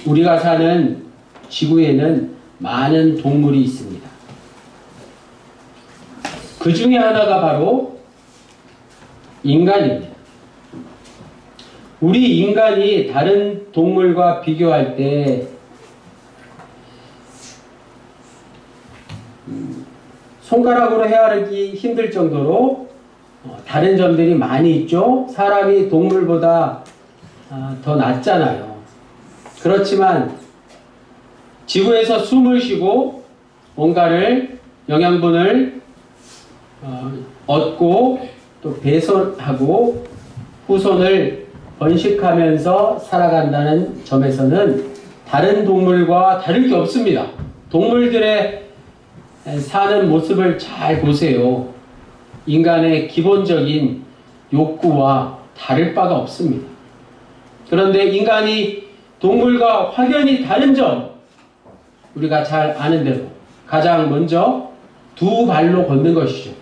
우리가 사는 지구에는 많은 동물이 있습니다. 그 중에 하나가 바로 인간입니다. 우리 인간이 다른 동물과 비교할 때 손가락으로 헤아리기 힘들 정도로 다른 점들이 많이 있죠. 사람이 동물보다 더 낫잖아요. 그렇지만 지구에서 숨을 쉬고 뭔가를 영양분을 얻고 또 배설하고 후손을 번식하면서 살아간다는 점에서는 다른 동물과 다를 게 없습니다. 동물들의 사는 모습을 잘 보세요. 인간의 기본적인 욕구와 다를 바가 없습니다. 그런데 인간이 동물과 확연히 다른 점, 우리가 잘 아는 대로 가장 먼저 두 발로 걷는 것이죠.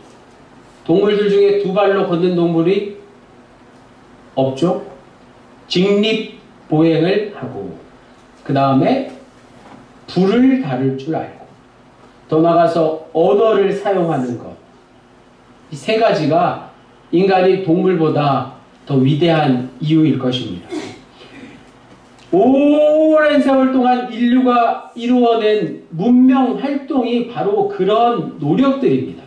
동물들 중에 두 발로 걷는 동물이 없죠. 직립보행을 하고 그 다음에 불을 다룰 줄 알고 더 나아가서 언어를 사용하는 것. 이 세 가지가 인간이 동물보다 더 위대한 이유일 것입니다. 오랜 세월 동안 인류가 이루어낸 문명 활동이 바로 그런 노력들입니다.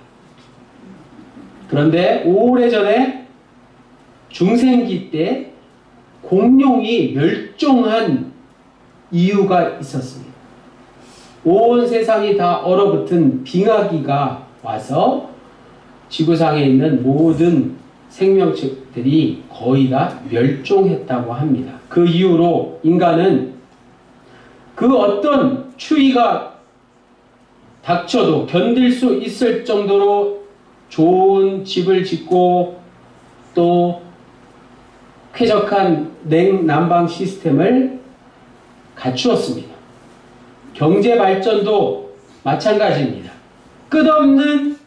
그런데 오래전에 중생기 때 공룡이 멸종한 이유가 있었습니다. 온 세상이 다 얼어붙은 빙하기가 와서 지구상에 있는 모든 생명체들이 거의 다 멸종했다고 합니다. 그 이후로 인간은 그 어떤 추위가 닥쳐도 견딜 수 있을 정도로 좋은 집을 짓고 또 쾌적한 냉난방 시스템을 갖추었습니다. 경제 발전도 마찬가지입니다. 끝없는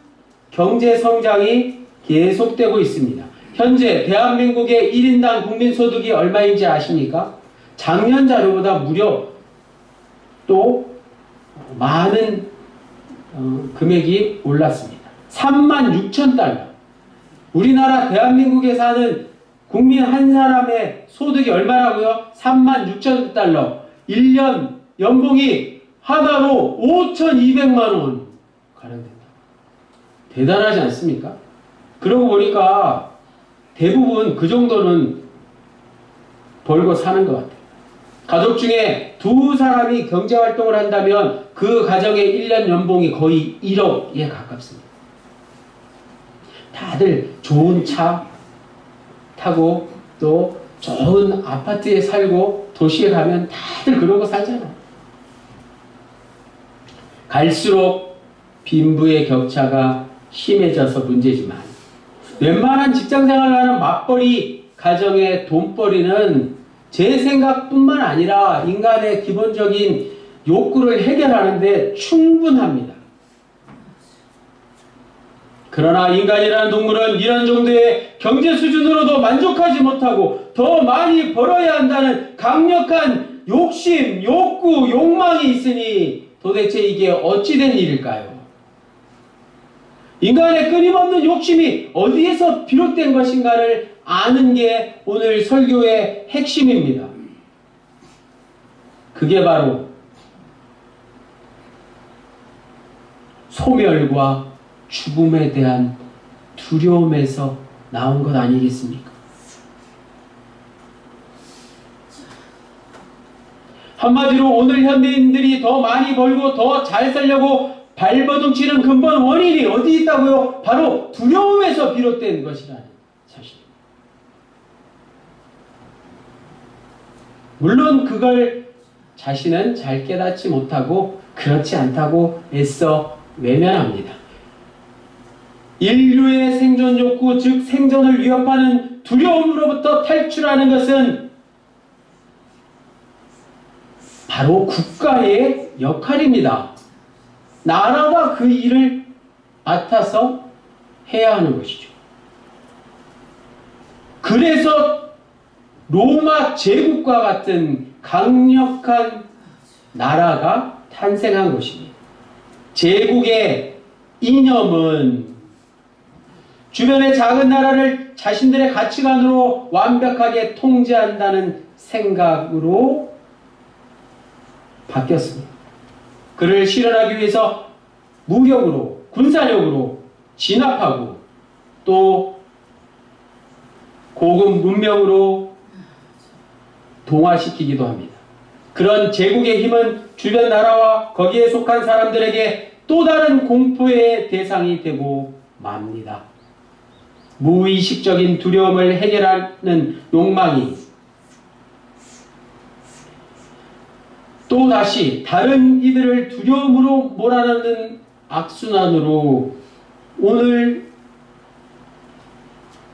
경제 성장이 계속되고 있습니다. 현재 대한민국의 1인당 국민소득이 얼마인지 아십니까? 작년 자료보다 무려 또 많은 금액이 올랐습니다. 36,000달러. 우리나라 대한민국에 사는 국민 한 사람의 소득이 얼마라고요? 36,000달러. 1년 연봉이 하나로 5,200만 원 가량 된다. 대단하지 않습니까? 그러고 보니까 대부분 그 정도는 벌고 사는 것 같아요. 가족 중에 두 사람이 경제활동을 한다면 그 가정의 1년 연봉이 거의 1억에 가깝습니다. 다들 좋은 차 타고 또 좋은 아파트에 살고 도시에 가면 다들 그러고 살잖아요. 갈수록 빈부의 격차가 심해져서 문제지만 웬만한 직장생활을 하는 맞벌이 가정의 돈벌이는 제 생각뿐만 아니라 인간의 기본적인 욕구를 해결하는 데 충분합니다. 그러나 인간이라는 동물은 이런 정도의 경제 수준으로도 만족하지 못하고 더 많이 벌어야 한다는 강력한 욕심, 욕구, 욕망이 있으니 도대체 이게 어찌된 일일까요? 인간의 끊임없는 욕심이 어디에서 비롯된 것인가를 아는 게 오늘 설교의 핵심입니다. 그게 바로 소멸과 죽음에 대한 두려움에서 나온 것 아니겠습니까? 한마디로 오늘 현대인들이 더 많이 벌고 더 잘 살려고 발버둥치는 근본 원인이 어디 있다고요? 바로 두려움에서 비롯된 것이라는 사실입니다. 물론 그걸 자신은 잘 깨닫지 못하고 그렇지 않다고 애써 외면합니다. 인류의 생존 욕구, 즉 생존을 위협하는 두려움으로부터 탈출하는 것은 바로 국가의 역할입니다. 나라가 그 일을 맡아서 해야 하는 것이죠. 그래서 로마 제국과 같은 강력한 나라가 탄생한 것입니다. 제국의 이념은 주변의 작은 나라를 자신들의 가치관으로 완벽하게 통제한다는 생각으로 바뀌었습니다. 그를 실현하기 위해서 무력으로, 군사력으로 진압하고 또 고급 문명으로 동화시키기도 합니다. 그런 제국의 힘은 주변 나라와 거기에 속한 사람들에게 또 다른 공포의 대상이 되고 맙니다. 무의식적인 두려움을 해결하는 욕망이 또 다시 다른 이들을 두려움으로 몰아넣는 악순환으로 오늘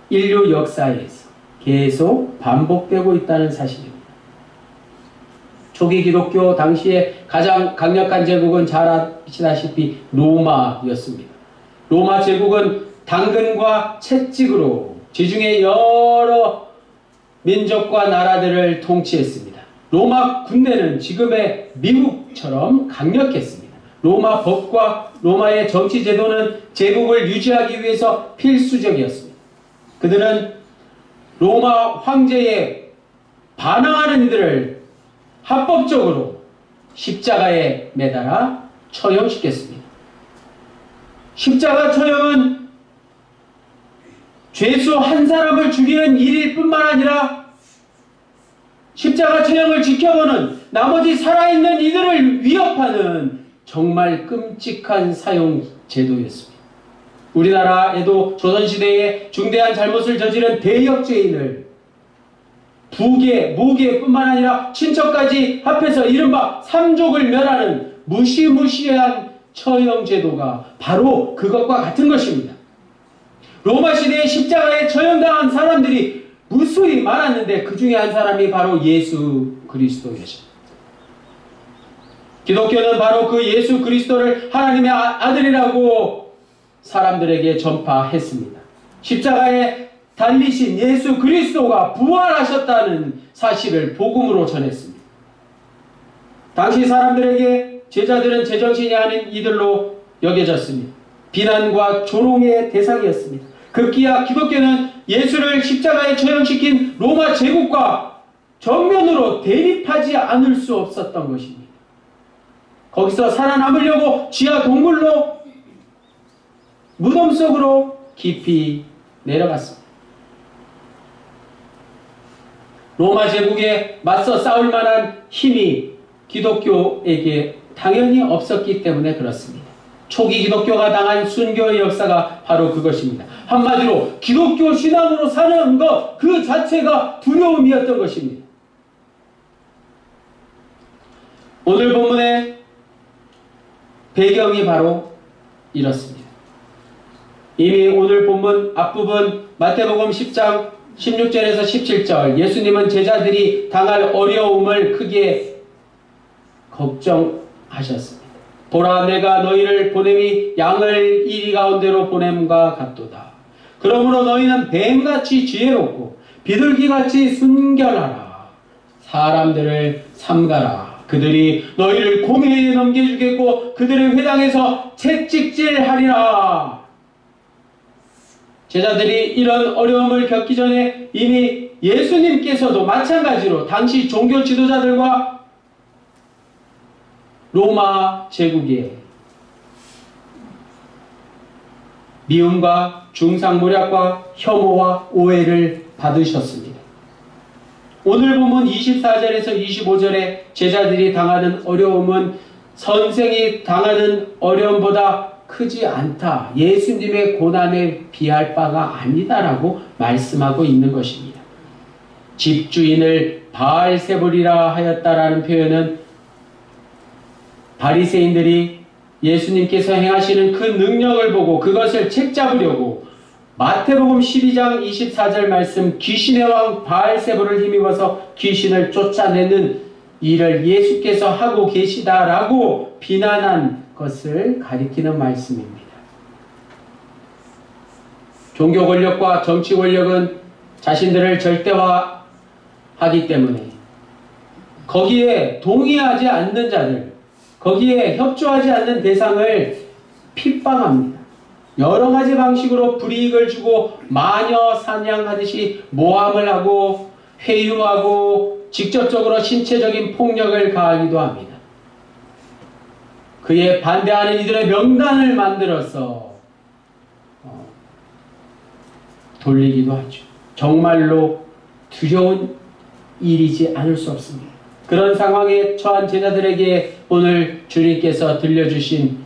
인류 역사에서 계속 반복되고 있다는 사실입니다. 초기 기독교 당시에 가장 강력한 제국은 잘 아시다시피 로마였습니다. 로마 제국은 당근과 채찍으로 지중해 여러 민족과 나라들을 통치했습니다. 로마 군대는 지금의 미국처럼 강력했습니다. 로마 법과 로마의 정치 제도는 제국을 유지하기 위해서 필수적이었습니다. 그들은 로마 황제에 반항하는 이들을 합법적으로 십자가에 매달아 처형시켰습니다. 십자가 처형은 죄수 한 사람을 죽이는 일일 뿐만 아니라 십자가 처형을 지켜보는 나머지 살아있는 이들을 위협하는 정말 끔찍한 사형 제도였습니다. 우리나라에도 조선시대에 중대한 잘못을 저지른 대역죄인을 부계, 무계뿐만 아니라 친척까지 합해서 이른바 삼족을 멸하는 무시무시한 처형 제도가 바로 그것과 같은 것입니다. 로마 시대에 십자가에 처형당한 사람들이 무수히 많았는데 그 중에 한 사람이 바로 예수 그리스도였습니다. 기독교는 바로 그 예수 그리스도를 하나님의 아들이라고 사람들에게 전파했습니다. 십자가에 달리신 예수 그리스도가 부활하셨다는 사실을 복음으로 전했습니다. 당시 사람들에게 제자들은 제정신이 아닌 이들로 여겨졌습니다. 비난과 조롱의 대상이었습니다. 급기야 기독교는 예수를 십자가에 처형시킨 로마 제국과 정면으로 대립하지 않을 수 없었던 것입니다. 거기서 살아남으려고 지하 동굴로 무덤 속으로 깊이 내려갔습니다. 로마 제국에 맞서 싸울 만한 힘이 기독교에게 당연히 없었기 때문에 그렇습니다. 초기 기독교가 당한 순교의 역사가 바로 그것입니다. 한마디로 기독교 신앙으로 사는 것 그 자체가 두려움이었던 것입니다. 오늘 본문의 배경이 바로 이렇습니다. 이미 오늘 본문 앞부분 마태복음 10장 16절에서 17절 예수님은 제자들이 당할 어려움을 크게 걱정하셨습니다. 보라 내가 너희를 보냄이 양을 이리 가운데로 보냄과 같도다. 그러므로 너희는 뱀같이 지혜롭고 비둘기같이 순결하라. 사람들을 삼가라. 그들이 너희를 공회에 넘겨주겠고 그들의 회당에서 채찍질하리라. 제자들이 이런 어려움을 겪기 전에 이미 예수님께서도 마찬가지로 당시 종교 지도자들과 로마 제국의 미움과 중상모략과 혐오와 오해를 받으셨습니다. 오늘 보면 24절에서 25절에 제자들이 당하는 어려움은 선생이 당하는 어려움보다 크지 않다. 예수님의 고난에 비할 바가 아니다라고 말씀하고 있는 것입니다. 집주인을 바알세불이라 하였다라는 표현은 바리새인들이 예수님께서 행하시는 그 능력을 보고 그것을 책잡으려고 마태복음 12장 24절 말씀 귀신의 왕 바알세불을 힘입어서 귀신을 쫓아내는 일을 예수께서 하고 계시다라고 비난한 것을 가리키는 말씀입니다. 종교 권력과 정치 권력은 자신들을 절대화하기 때문에 거기에 동의하지 않는 자들, 거기에 협조하지 않는 대상을 핍박합니다. 여러 가지 방식으로 불이익을 주고 마녀 사냥하듯이 모함을 하고 회유하고 직접적으로 신체적인 폭력을 가하기도 합니다. 그에 반대하는 이들의 명단을 만들어서 돌리기도 하죠. 정말로 두려운 일이지 않을 수 없습니다. 그런 상황에 처한 제자들에게 오늘 주님께서 들려주신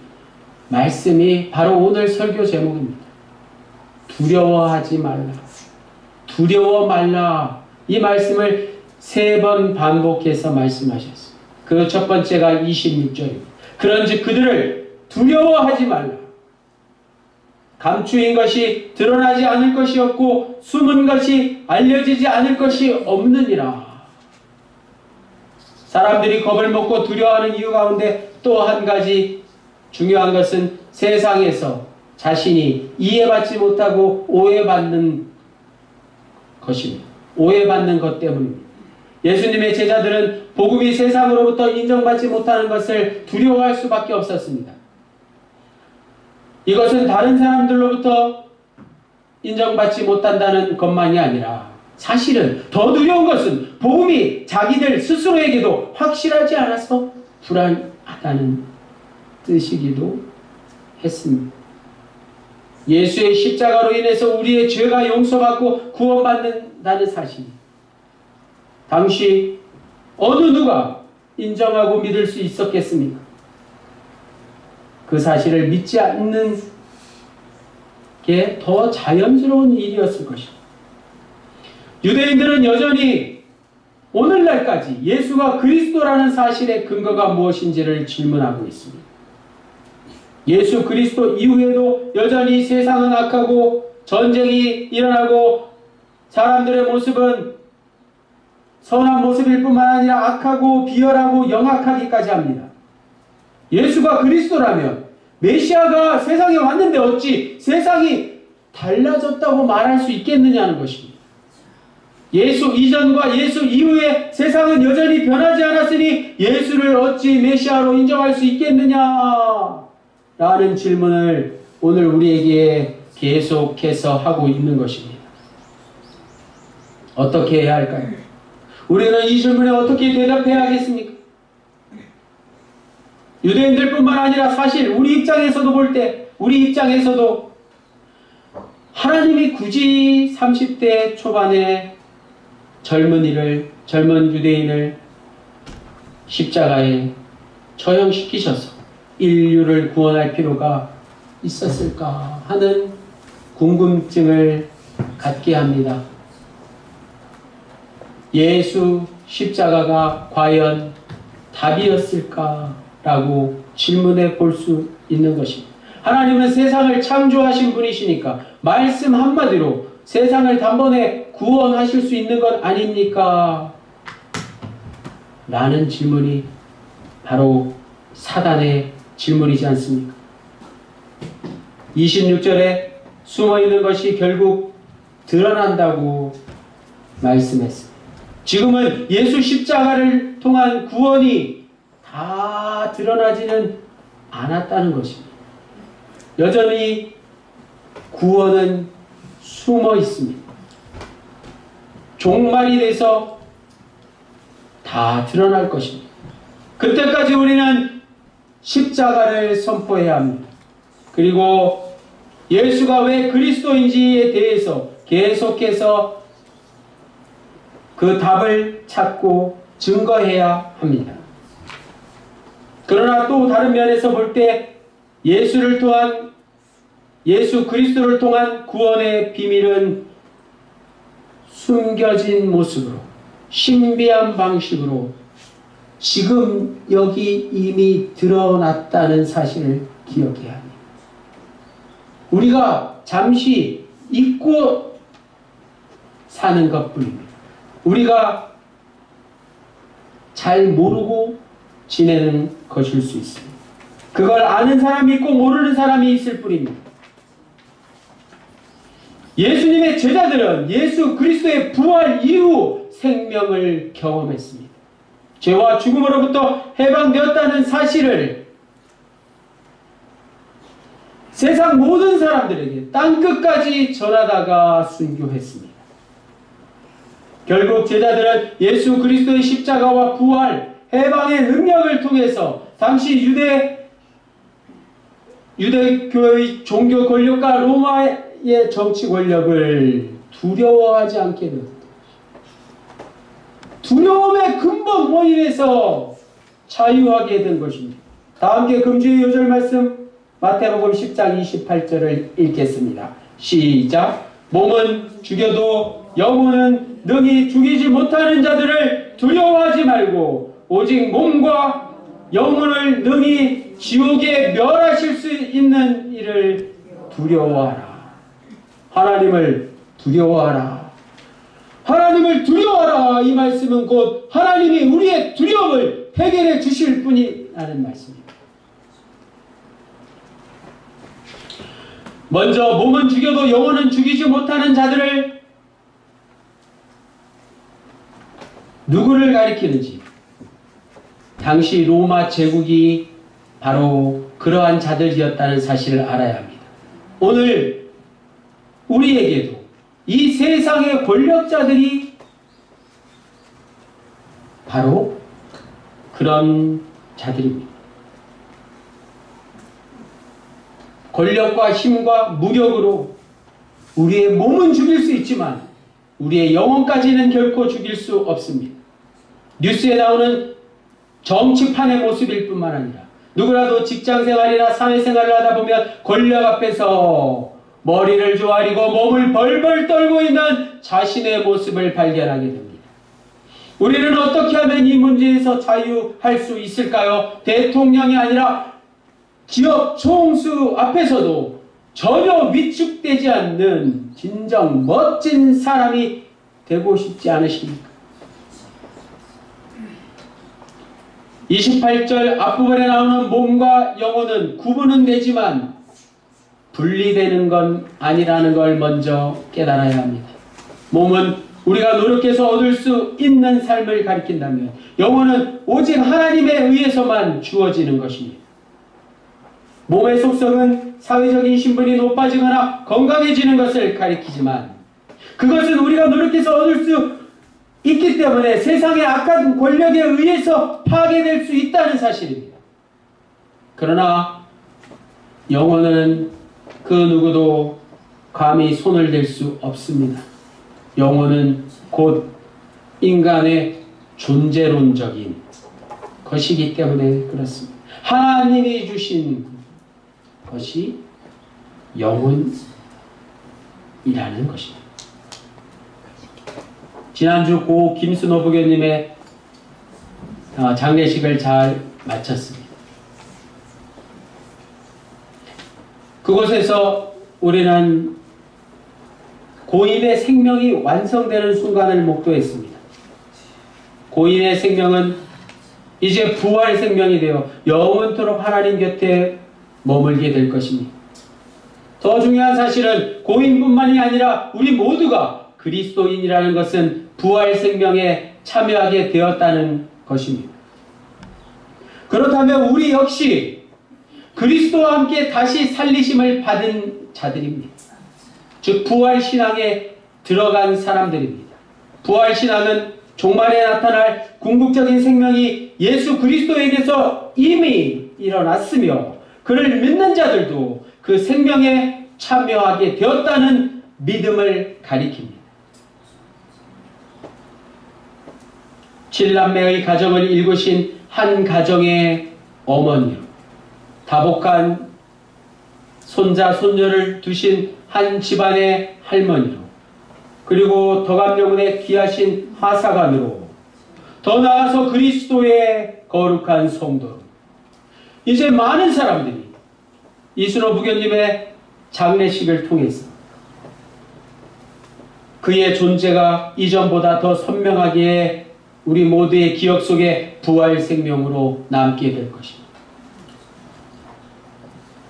말씀이 바로 오늘 설교 제목입니다. 두려워하지 말라. 두려워 말라. 이 말씀을 3번 반복해서 말씀하셨습니다. 그 첫 번째가 26절입니다. 그런즉 그들을 두려워하지 말라. 감추인 것이 드러나지 않을 것이 없고 숨은 것이 알려지지 않을 것이 없느니라. 사람들이 겁을 먹고 두려워하는 이유 가운데 또 한 가지 중요한 것은 세상에서 자신이 이해받지 못하고 오해받는 것입니다. 오해받는 것 때문입니다. 예수님의 제자들은 복음이 세상으로부터 인정받지 못하는 것을 두려워할 수밖에 없었습니다. 이것은 다른 사람들로부터 인정받지 못한다는 것만이 아니라 사실은 더 두려운 것은 복음이 자기들 스스로에게도 확실하지 않아서 불안하다는 뜻이기도 했습니다. 예수의 십자가로 인해서 우리의 죄가 용서받고 구원받는다는 사실. 당시 어느 누가 인정하고 믿을 수 있었겠습니까? 그 사실을 믿지 않는 게 더 자연스러운 일이었을 것입니다. 유대인들은 여전히 오늘날까지 예수가 그리스도라는 사실의 근거가 무엇인지를 질문하고 있습니다. 예수 그리스도 이후에도 여전히 세상은 악하고 전쟁이 일어나고 사람들의 모습은 선한 모습일 뿐만 아니라 악하고 비열하고 영악하기까지 합니다. 예수가 그리스도라면 메시아가 세상에 왔는데 어찌 세상이 달라졌다고 말할 수 있겠느냐는 것입니다. 예수 이전과 예수 이후에 세상은 여전히 변하지 않았으니 예수를 어찌 메시아로 인정할 수 있겠느냐? 라는 질문을 오늘 우리에게 계속해서 하고 있는 것입니다. 어떻게 해야 할까요? 우리는 이 질문에 어떻게 대답해야 하겠습니까? 유대인들뿐만 아니라 사실 우리 입장에서도 볼 때 우리 입장에서도 하나님이 굳이 30대 초반에 젊은 유대인을 십자가에 처형시키셔서 인류를 구원할 필요가 있었을까 하는 궁금증을 갖게 합니다. 예수 십자가가 과연 답이었을까라고 질문해 볼 수 있는 것입니다. 하나님은 세상을 창조하신 분이시니까 말씀 한마디로 세상을 단번에 구원하실 수 있는 것 아닙니까? 라는 질문이 바로 사단의 질문이지 않습니까? 26절에 숨어있는 것이 결국 드러난다고 말씀했습니다. 지금은 예수 십자가를 통한 구원이 다 드러나지는 않았다는 것입니다. 여전히 구원은 숨어 있습니다. 종말이 돼서 다 드러날 것입니다. 그때까지 우리는 십자가를 선포해야 합니다. 그리고 예수가 왜 그리스도인지에 대해서 계속해서 그 답을 찾고 증거해야 합니다. 그러나 또 다른 면에서 볼 때 예수 그리스도를 통한 구원의 비밀은 숨겨진 모습으로 신비한 방식으로 지금 여기 이미 드러났다는 사실을 기억해야 합니다. 우리가 잠시 잊고 사는 것뿐입니다. 우리가 잘 모르고 지내는 것일 수 있습니다. 그걸 아는 사람이 있고 모르는 사람이 있을 뿐입니다. 예수님의 제자들은 예수 그리스도의 부활 이후 생명을 경험했습니다. 죄와 죽음으로부터 해방되었다는 사실을 세상 모든 사람들에게 땅끝까지 전하다가 순교했습니다. 결국 제자들은 예수 그리스도의 십자가와 부활, 해방의 능력을 통해서 당시 유대교의 종교 권력과 로마의 정치 권력을 두려워하지 않게 되었다. 두려움의 근본 원인에서 자유하게 된 것입니다. 다 함께 금주의 요절 말씀 마태복음 10장 28절을 읽겠습니다. 시작. 몸은 죽여도 영혼은 능히 죽이지 못하는 자들을 두려워하지 말고 오직 몸과 영혼을 능히 지옥에 멸하실 수 있는 이를 두려워하라. 하나님을 두려워하라. 하나님을 두려워하라. 이 말씀은 곧 하나님이 우리의 두려움을 해결해 주실 분이라는 말씀입니다. 먼저 몸은 죽여도 영혼은 죽이지 못하는 자들을 누구를 가리키는지, 당시 로마 제국이 바로 그러한 자들이었다는 사실을 알아야 합니다. 오늘 우리에게도 이 세상의 권력자들이 바로 그런 자들입니다. 권력과 힘과 무력으로 우리의 몸은 죽일 수 있지만 우리의 영혼까지는 결코 죽일 수 없습니다. 뉴스에 나오는 정치판의 모습일 뿐만 아니라 누구라도 직장생활이나 사회생활을 하다 보면 권력 앞에서 머리를 조아리고 몸을 벌벌 떨고 있는 자신의 모습을 발견하게 됩니다. 우리는 어떻게 하면 이 문제에서 자유할 수 있을까요? 대통령이 아니라 기업 총수 앞에서도 전혀 위축되지 않는 진정 멋진 사람이 되고 싶지 않으십니까? 28절 앞부분에 나오는 몸과 영혼은 구분은 되지만 분리되는 건 아니라는 걸 먼저 깨달아야 합니다. 몸은 우리가 노력해서 얻을 수 있는 삶을 가리킨다면 영혼은 오직 하나님에 의해서만 주어지는 것입니다. 몸의 속성은 사회적인 신분이 높아지거나 건강해지는 것을 가리키지만 그것은 우리가 노력해서 얻을 수 있기 때문에 세상의 악한 권력에 의해서 파괴될 수 있다는 사실입니다. 그러나 영혼은 그 누구도 감히 손을 댈 수 없습니다. 영혼은 곧 인간의 존재론적인 것이기 때문에 그렇습니다. 하나님이 주신 것이 영혼이라는 것입니다. 지난주 고 김순호 부교님의 장례식을 잘 마쳤습니다. 그곳에서 우리는 고인의 생명이 완성되는 순간을 목도했습니다. 고인의 생명은 이제 부활 생명이 되어 영원토록 하나님 곁에 머물게 될 것입니다. 더 중요한 사실은 고인뿐만이 아니라 우리 모두가 그리스도인이라는 것은 부활 생명에 참여하게 되었다는 것입니다. 그렇다면 우리 역시 그리스도와 함께 다시 살리심을 받은 자들입니다. 즉 부활신앙에 들어간 사람들입니다. 부활신앙은 종말에 나타날 궁극적인 생명이 예수 그리스도에게서 이미 일어났으며 그를 믿는 자들도 그 생명에 참여하게 되었다는 믿음을 가리킵니다. 7남매의 가정을 일구신 한 가정의 어머니로 다복한 손자 손녀를 두신 한 집안의 할머니로 그리고 덕암명운에 귀하신 하사관으로 더 나아가서 그리스도의 거룩한 성도로 이제 많은 사람들이 이순호 부교님의 장례식을 통해서 그의 존재가 이전보다 더 선명하게 우리 모두의 기억 속에 부활 생명으로 남게 될 것입니다.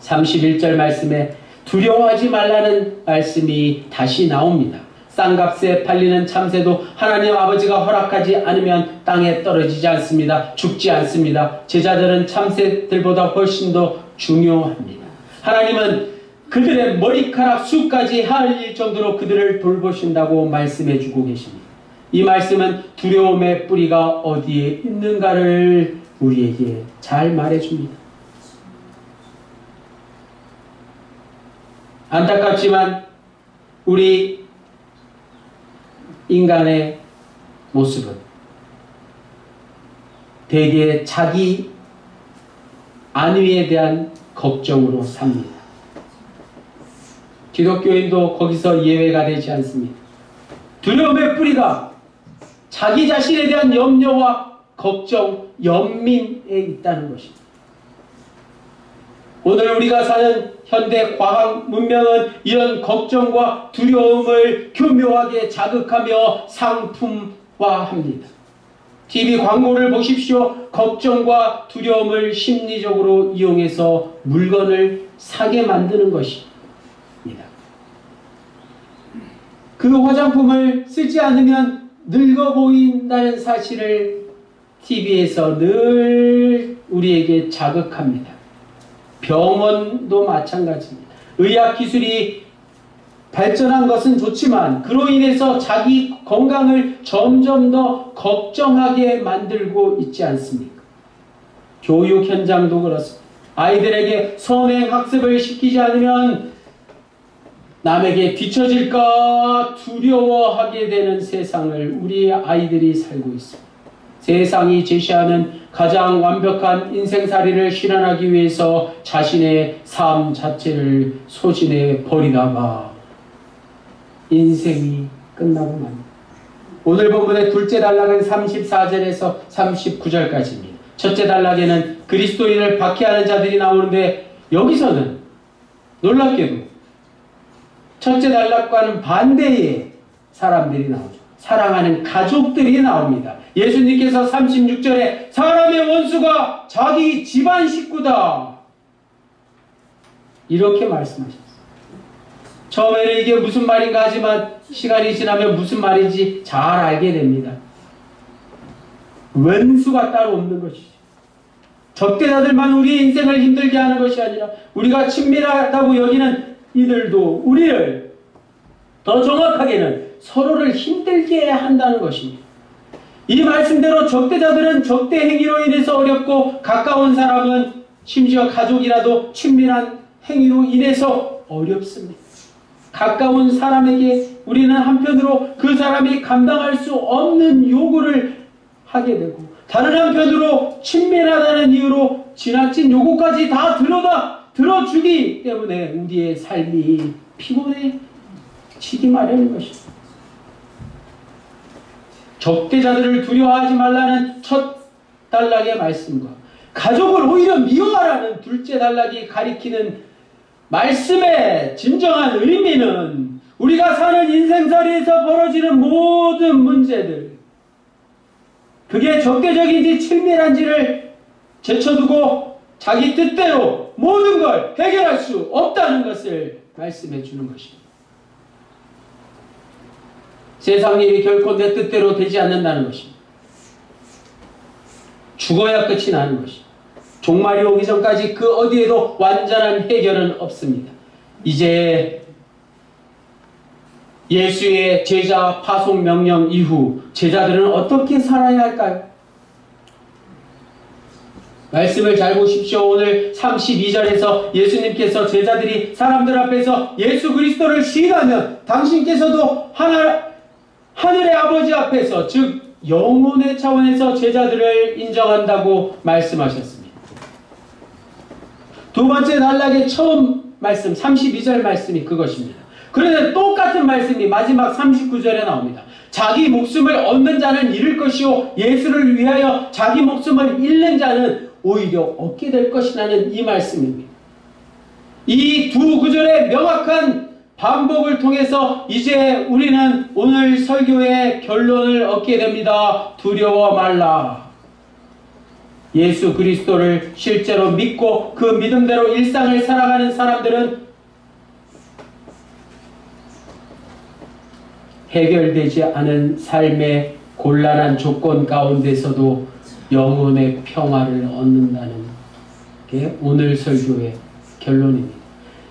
31절 말씀에 두려워하지 말라는 말씀이 다시 나옵니다. 싼값에 팔리는 참새도 하나님 아버지가 허락하지 않으면 땅에 떨어지지 않습니다. 죽지 않습니다. 제자들은 참새들보다 훨씬 더 중요합니다. 하나님은 그들의 머리카락 수까지 헤아릴 정도로 그들을 돌보신다고 말씀해 주고 계십니다. 이 말씀은 두려움의 뿌리가 어디에 있는가를 우리에게 잘 말해줍니다. 안타깝지만 우리 인간의 모습은 대개 자기 안위에 대한 걱정으로 삽니다. 기독교인도 거기서 예외가 되지 않습니다. 두려움의 뿌리가 자기 자신에 대한 염려와 걱정, 연민에 있다는 것입니다. 오늘 우리가 사는 현대 과학 문명은 이런 걱정과 두려움을 교묘하게 자극하며 상품화합니다. TV 광고를 보십시오. 걱정과 두려움을 심리적으로 이용해서 물건을 사게 만드는 것입니다. 그 화장품을 쓰지 않으면 늙어 보인다는 사실을 TV에서 늘 우리에게 자극합니다. 병원도 마찬가지입니다. 의학기술이 발전한 것은 좋지만 그로 인해서 자기 건강을 점점 더 걱정하게 만들고 있지 않습니까? 교육 현장도 그렇습니다. 아이들에게 선행학습을 시키지 않으면 남에게 뒤처질까 두려워하게 되는 세상을 우리 아이들이 살고 있습니다. 세상이 제시하는 가장 완벽한 인생살이를 실현하기 위해서 자신의 삶 자체를 소진해 버리다가 인생이 끝나고 맙니다. 오늘 본문의 둘째 단락은 34절에서 39절까지입니다. 첫째 단락에는 그리스도인을 박해하는 자들이 나오는데 여기서는 놀랍게도 첫째 단락과는 반대의 사람들이 나오죠. 사랑하는 가족들이 나옵니다. 예수님께서 36절에 사람의 원수가 자기 집안 식구다 이렇게 말씀하셨어요. 처음에는 이게 무슨 말인가 하지만 시간이 지나면 무슨 말인지 잘 알게 됩니다. 원수가 따로 없는 것이죠. 적대자들만 우리 인생을 힘들게 하는 것이 아니라 우리가 친밀하다고 여기는 이들도 우리를 더 정확하게는 서로를 힘들게 한다는 것입니다. 이 말씀대로 적대자들은 적대 행위로 인해서 어렵고 가까운 사람은 심지어 가족이라도 친밀한 행위로 인해서 어렵습니다. 가까운 사람에게 우리는 한편으로 그 사람이 감당할 수 없는 요구를 하게 되고 다른 한편으로 친밀하다는 이유로 지나친 요구까지 다 들어주기 때문에 우리의 삶이 피곤해지기 마련인 것입니다. 적대자들을 두려워하지 말라는 첫 단락의 말씀과 가족을 오히려 미워하라는 둘째 단락이 가리키는 말씀의 진정한 의미는 우리가 사는 인생살이에서 벌어지는 모든 문제들, 그게 적대적인지 친밀한지를 제쳐두고 자기 뜻대로 모든 걸 해결할 수 없다는 것을 말씀해 주는 것입니다. 세상 일이 결코 내 뜻대로 되지 않는다는 것입니다. 죽어야 끝이 나는 것입니다. 종말이 오기 전까지 그 어디에도 완전한 해결은 없습니다. 이제 예수의 제자 파송 명령 이후 제자들은 어떻게 살아야 할까요? 말씀을 잘 보십시오. 오늘 32절에서 예수님께서 제자들이 사람들 앞에서 예수 그리스도를 시인하면 당신께서도 하늘의 아버지 앞에서 즉 영혼의 차원에서 제자들을 인정한다고 말씀하셨습니다. 두 번째 단락의 처음 말씀 32절 말씀이 그것입니다. 그런데 똑같은 말씀이 마지막 39절에 나옵니다. 자기 목숨을 얻는 자는 잃을 것이요 예수를 위하여 자기 목숨을 잃는 자는 오히려 얻게 될 것이라는 이 말씀입니다. 이 두 구절의 명확한 반복을 통해서 이제 우리는 오늘 설교의 결론을 얻게 됩니다. 두려워 말라. 예수 그리스도를 실제로 믿고 그 믿음대로 일상을 살아가는 사람들은 해결되지 않은 삶의 곤란한 조건 가운데서도 영혼의 평화를 얻는다는 게 오늘 설교의 결론입니다.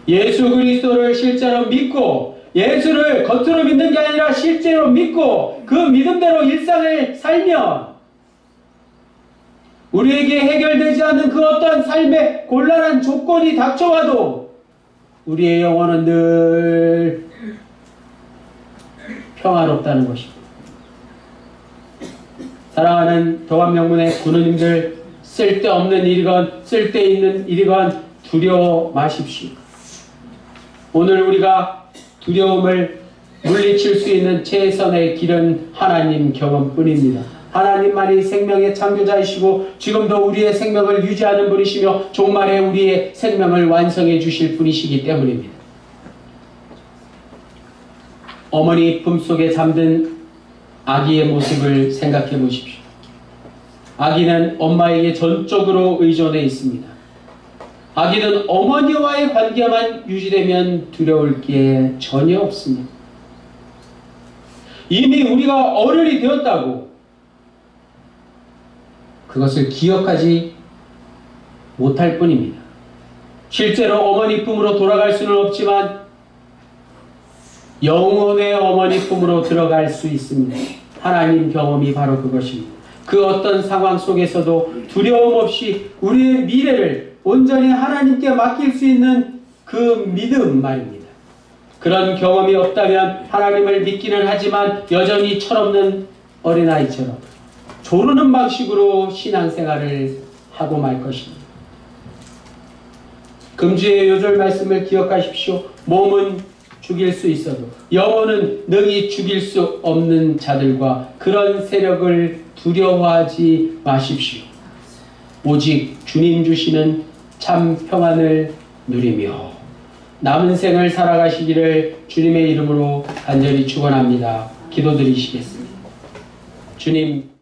예수 그리스도를 실제로 믿고 예수를 겉으로 믿는 게 아니라 실제로 믿고 그 믿음대로 일상을 살면 우리에게 해결되지 않는 그 어떤 삶의 곤란한 조건이 닥쳐와도 우리의 영혼은 늘 평화롭다는 것입니다. 사랑하는 도감명문의 군우님들, 쓸데없는 일이건 쓸데있는 일이건 두려워 마십시오. 오늘 우리가 두려움을 물리칠 수 있는 최선의 길은 하나님 경험뿐입니다. 하나님만이 생명의 창조자이시고 지금도 우리의 생명을 유지하는 분이시며 종말에 우리의 생명을 완성해 주실 분이시기 때문입니다. 어머니 품속에 잠든 아기의 모습을 생각해 보십시오. 아기는 엄마에게 전적으로 의존해 있습니다. 아기는 어머니와의 관계만 유지되면 두려울 게 전혀 없습니다. 이미 우리가 어른이 되었다고 그것을 기억하지 못할 뿐입니다. 실제로 어머니 품으로 돌아갈 수는 없지만 영혼의 어머니 품으로 들어갈 수 있습니다. 하나님 경험이 바로 그것입니다. 그 어떤 상황 속에서도 두려움 없이 우리의 미래를 온전히 하나님께 맡길 수 있는 그 믿음 말입니다. 그런 경험이 없다면 하나님을 믿기는 하지만 여전히 철없는 어린아이처럼 조르는 방식으로 신앙생활을 하고 말 것입니다. 금주의 요절 말씀을 기억하십시오. 몸은 죽일 수 있어도 영혼은 능히 죽일 수 없는 자들과 그런 세력을 두려워하지 마십시오. 오직 주님 주시는 참 평안을 누리며 남은 생을 살아가시기를 주님의 이름으로 간절히 축원합니다. 기도드리시겠습니다. 주님